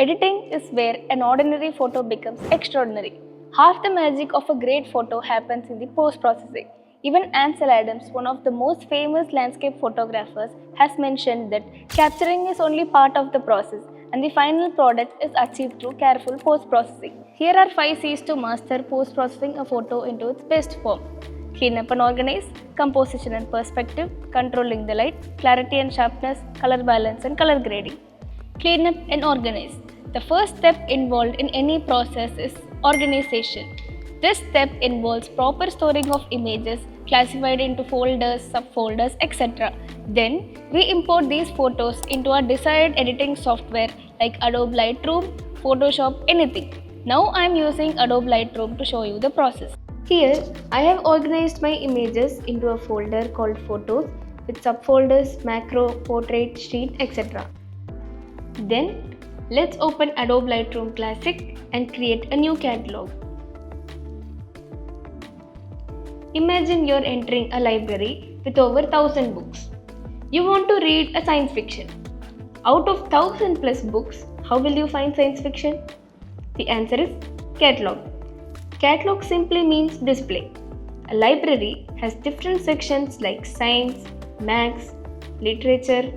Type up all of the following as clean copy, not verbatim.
Editing is where an ordinary photo becomes extraordinary. Half the magic of a great photo happens in the post-processing. Even Ansel Adams, one of the most famous landscape photographers, has mentioned that capturing is only part of the process and the final product is achieved through careful post-processing. Here are 5 C's to master post-processing a photo into its best form. Clean up and organize, composition and perspective, controlling the light, clarity and sharpness, color balance and color grading. Clean up and organize. The first step involved in any process is organization. This step involves proper storing of images classified into folders, subfolders, etc. Then we import these photos into our desired editing software like Adobe Lightroom, Photoshop, anything. Now I am using Adobe Lightroom to show you the process. Here I have organized my images into a folder called Photos with subfolders, macro, portrait, sheet, etc. Then let's open Adobe Lightroom Classic and create a new catalog. Imagine you're entering a library with over 1000 books. You want to read a science fiction. Out of 1000 plus books, how will you find science fiction? The answer is catalog. Catalog simply means display. A library has different sections like science, maths, literature,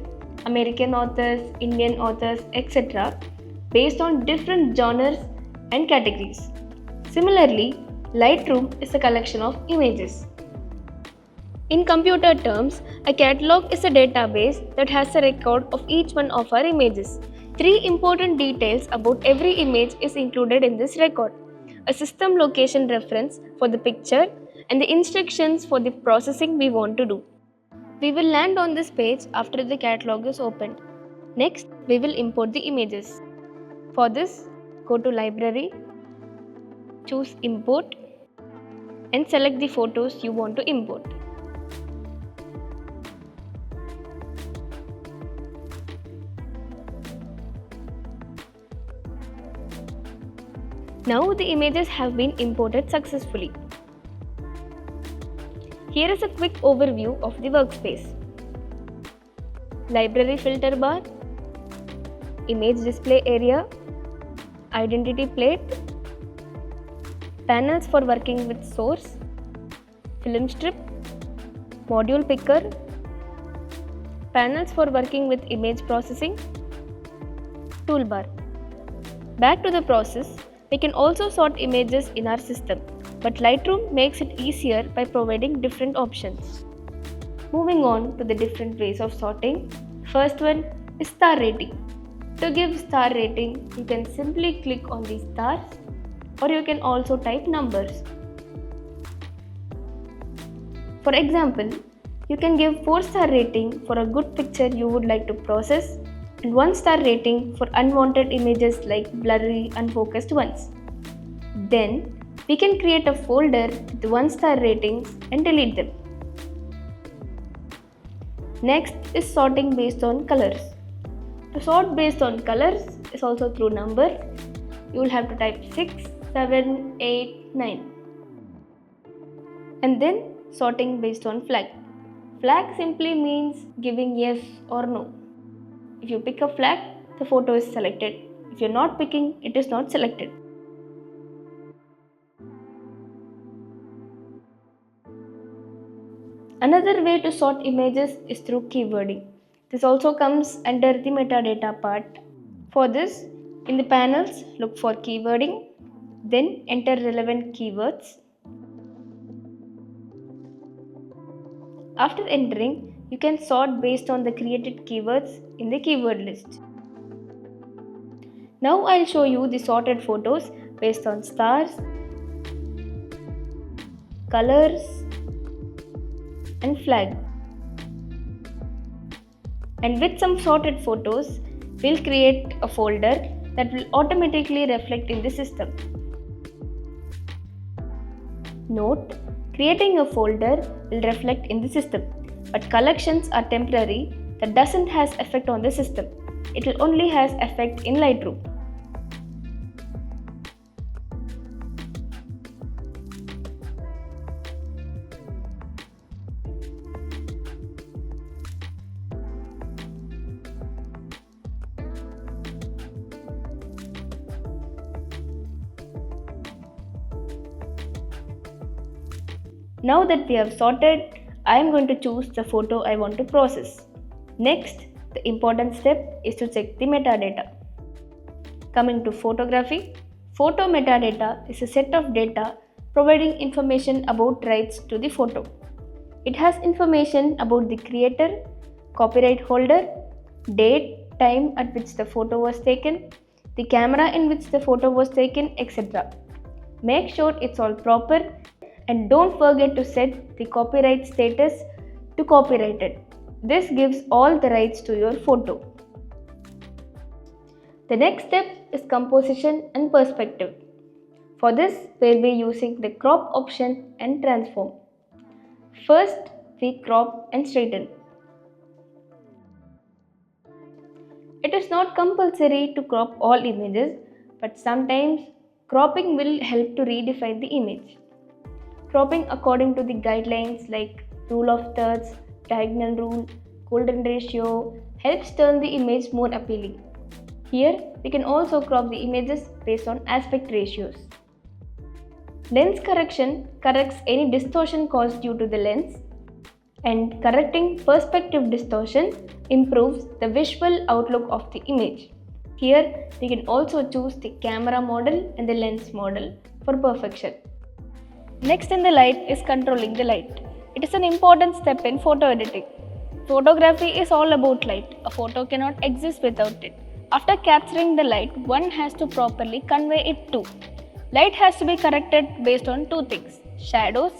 American authors, Indian authors, etc. based on different genres and categories. Similarly, Lightroom is a collection of images. In computer terms, a catalog is a database that has a record of each one of our images. 3 important details about every image is included in this record: a system location reference for the picture and the instructions for the processing we want to do. We will land on this page after the catalog is opened. Next, we will import the images. For this, go to Library, choose Import and select the photos you want to import. Now the images have been imported successfully. Here is a quick overview of the workspace. Library filter bar, image display area, identity plate, panels for working with source, film strip, module picker, panels for working with image processing, toolbar. Back to the process, we can also sort images in our system, but Lightroom makes it easier by providing different options. Moving on to the different ways of sorting, first one is star rating. To give star rating, you can simply click on the stars or you can also type numbers. For example, you can give 4-star rating for a good picture you would like to process and 1-star rating for unwanted images like blurry, unfocused ones. Then, we can create a folder with 1-star ratings and delete them. Next is sorting based on colors. To sort based on colors is also through numbers. You will have to type 6, 7, 8, 9. And then sorting based on flag. Flag simply means giving yes or no. If you pick a flag, the photo is selected. If you are not picking, it is not selected. Another way to sort images is through keywording. This also comes under the metadata part. For this, in the panels, look for keywording, then enter relevant keywords. After entering, you can sort based on the created keywords in the keyword list. Now I'll show you the sorted photos based on stars, colors, and flag. And with some sorted photos, we'll create a folder that will automatically reflect in the system. Note, creating a folder will reflect in the system, but collections are temporary, that doesn't has effect on the system. It will only has effect in Lightroom. Now that we have sorted, I am going to choose the photo I want to process. Next, the important step is to check the metadata. Coming to photography, photo metadata is a set of data providing information about rights to the photo. It has information about the creator, copyright holder, date, time at which the photo was taken, the camera in which the photo was taken, etc. Make sure it's all proper and don't forget to set the copyright status to copyrighted. This gives all the rights to your photo. The next step is composition and perspective. For this, we'll be using the crop option and transform. First, we crop and straighten. It is not compulsory to crop all images, but sometimes cropping will help to redefine the image. Cropping according to the guidelines like rule of thirds, diagonal rule, golden ratio helps turn the image more appealing. Here, we can also crop the images based on aspect ratios. Lens correction corrects any distortion caused due to the lens, and correcting perspective distortion improves the visual outlook of the image. Here, we can also choose the camera model and the lens model for perfection. Next in the light is controlling the light. It is an important step in photo editing. Photography is all about light. A photo cannot exist without it. After capturing the light, one has to properly convey it too. Light has to be corrected based on two things, shadows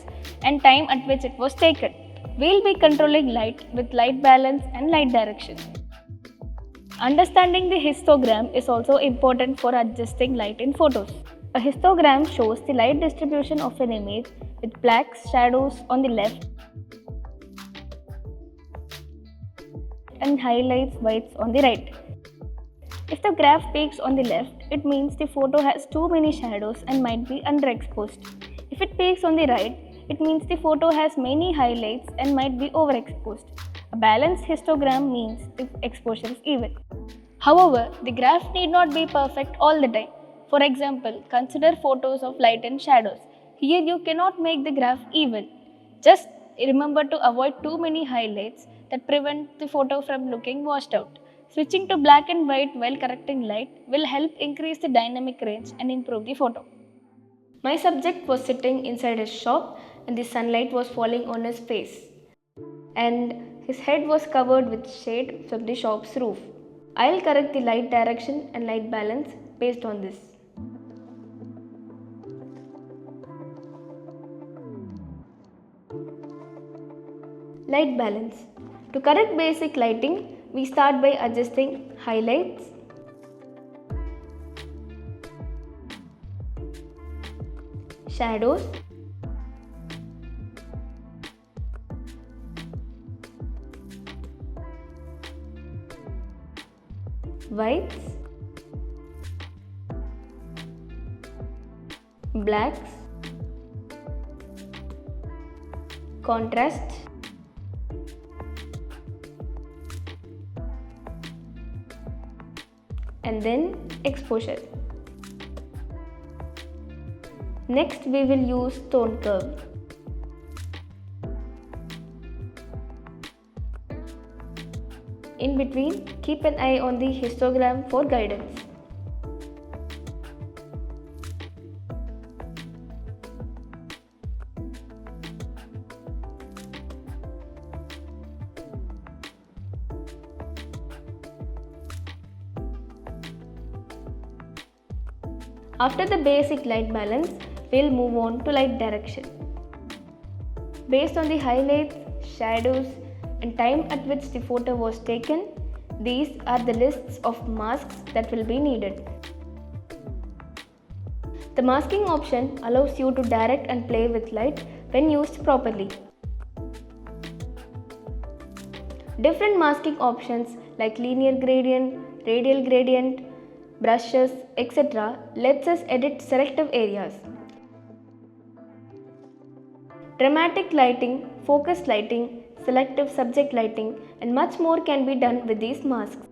and time at which it was taken. We'll be controlling light with light balance and light direction. Understanding the histogram is also important for adjusting light in photos. A histogram shows the light distribution of an image with blacks, shadows on the left and highlights whites on the right. If the graph peaks on the left, it means the photo has too many shadows and might be underexposed. If it peaks on the right, it means the photo has many highlights and might be overexposed. A balanced histogram means the exposure is even. However, the graph need not be perfect all the time. For example, consider photos of light and shadows. Here you cannot make the graph even. Just remember to avoid too many highlights that prevent the photo from looking washed out. Switching to black and white while correcting light will help increase the dynamic range and improve the photo. My subject was sitting inside his shop and the sunlight was falling on his face. And his head was covered with shade from the shop's roof. I'll correct the light direction and light balance based on this. Light balance. To correct basic lighting, we start by adjusting highlights, shadows, whites, blacks, contrast, and then exposure. Next, we will use tone curve. In between, keep an eye on the histogram for guidance. After the basic light balance, we'll move on to light direction. Based on the highlights, shadows, and time at which the photo was taken, these are the lists of masks that will be needed. The masking option allows you to direct and play with light when used properly. Different masking options like linear gradient, radial gradient, brushes, etc. lets us edit selective areas. Dramatic lighting, focused lighting, selective subject lighting, and much more can be done with these masks.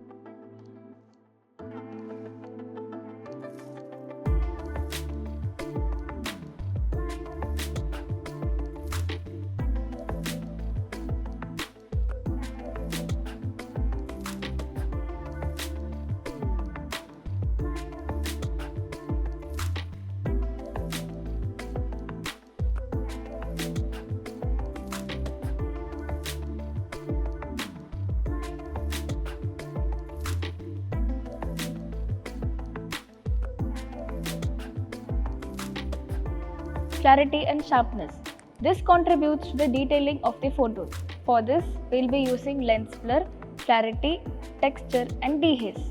clarity and sharpness. This contributes to the detailing of the photos. For this, we will be using lens blur, clarity, texture and dehaze.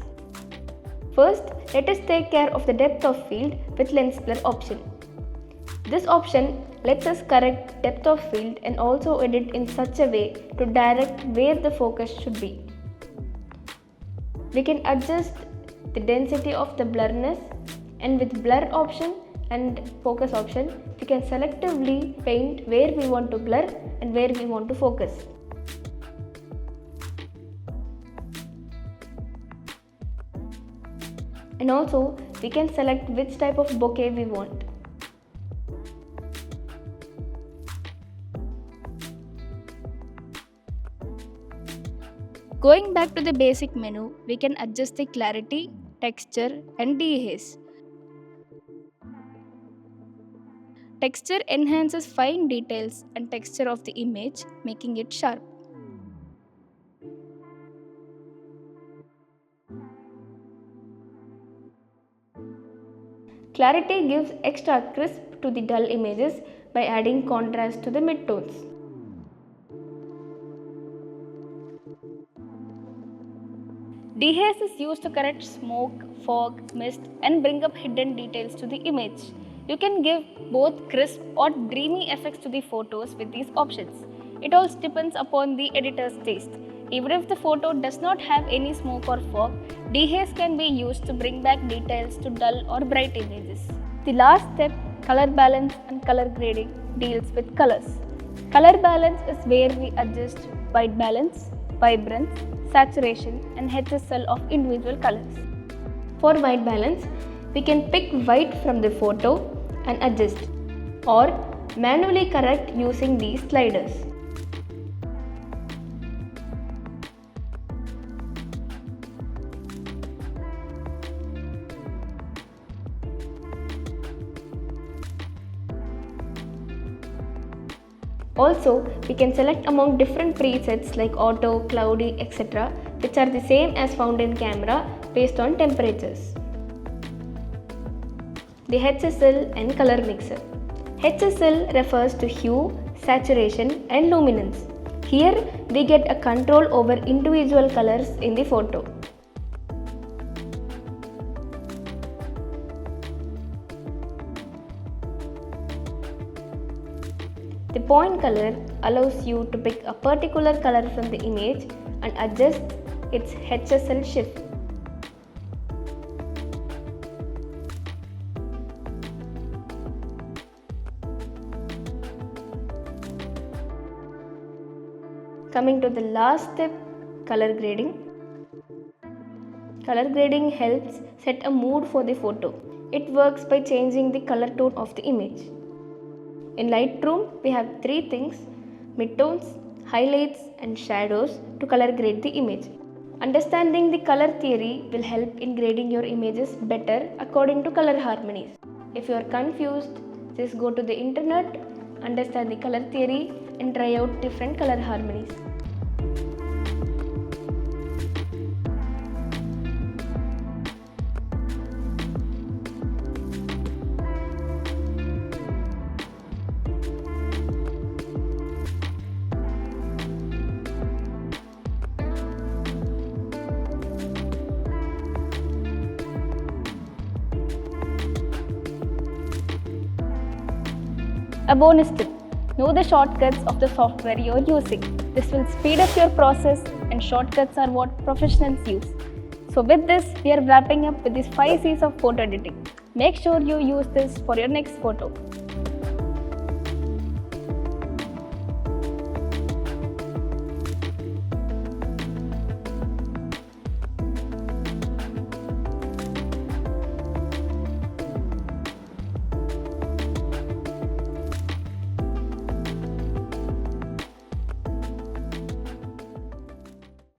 First, let us take care of the depth of field with lens blur option. This option lets us correct depth of field and also edit in such a way to direct where the focus should be. We can adjust the density of the blurriness, and with blur option and focus option, we can selectively paint where we want to blur and where we want to focus. And also, we can select which type of bokeh we want. Going back to the basic menu, we can adjust the clarity, texture and dehaze. Texture enhances fine details and texture of the image, making it sharp. Clarity gives extra crisp to the dull images by adding contrast to the midtones. Dehaze is used to correct smoke, fog, mist and bring up hidden details to the image. You can give both crisp or dreamy effects to the photos with these options. It all depends upon the editor's taste. Even if the photo does not have any smoke or fog, dehaze can be used to bring back details to dull or bright images. The last step, color balance and color grading, deals with colors. Color balance is where we adjust white balance, vibrance, saturation and HSL of individual colors. For white balance, we can pick white from the photo and adjust or manually correct using these sliders. Also, we can select among different presets like auto, cloudy, etc., which are the same as found in camera based on temperatures. The HSL and color mixer. HSL refers to hue, saturation and luminance. Here we get a control over individual colors in the photo. The point color allows you to pick a particular color from the image and adjust its HSL shift. Coming to the last step, color grading. Color grading helps set a mood for the photo. It works by changing the color tone of the image. In Lightroom, we have three things: midtones, highlights and shadows to color grade the image. Understanding the color theory will help in grading your images better according to color harmonies. If you are confused, just go to the internet, understand the color theory and try out different color harmonies. A bonus tip: know the shortcuts of the software you are using. This will speed up your process, and shortcuts are what professionals use. So with this, we are wrapping up with these 5 C's of photo editing. Make sure you use this for your next photo.